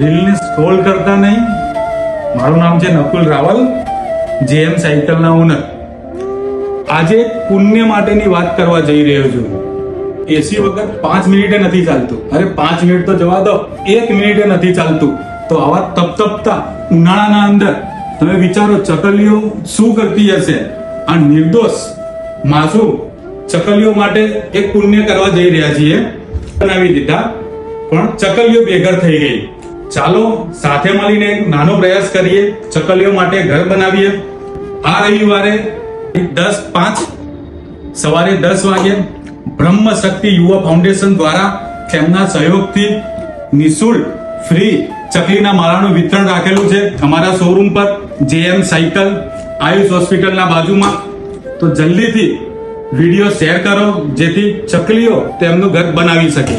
રીલને scroll કરતા નહીં. મારું નામ છે નકુલ રાવલ, જેએમ સાયકલના ઓનર. આજે પુણ્ય માટેની વાત કરવા જઈ રહ્યો છું. એસી વગર 5 મિનિટે નથી ચાલતું. અરે 5 મિનિટ તો જવા દો, 1 મિનિટે નથી ચાલતું. તો આવા તપતપતા ઉનાળાના અંદર તમે વિચારો ચકલીઓ શું કરતી હશે. આ નિર્દોષ માસૂમ ચકલીઓ માટે એક પુણ્ય કરવા જઈ રહ્યા છીએ. બનાવી દીધા, પણ ચકલીઓ બેઘર થઈ ગઈ. ચાલો સાથે મળીને એક નાનો પ્રયાસ કરીએ, ચકલીઓ માટે ઘર બનાવીએ. આ રવિવારે 10/5 સવારે 10 વાગે બ્રહ્મ શક્તિ યુવા ફાઉન્ડેશન દ્વારા તેમના સહયોગથી નિઃશુલ્ક ફ્રી ચકલીના માળાનું વિતરણ રાખેલું છે અમારા શોરૂમ પર, જેએમ સાયકલ આયુષ હોસ્પિટલના બાજુમાં. તો જલ્દીથી વિડીયો શેર કરો જેથી ચકલીઓ તેમનું ઘર બનાવી શકે.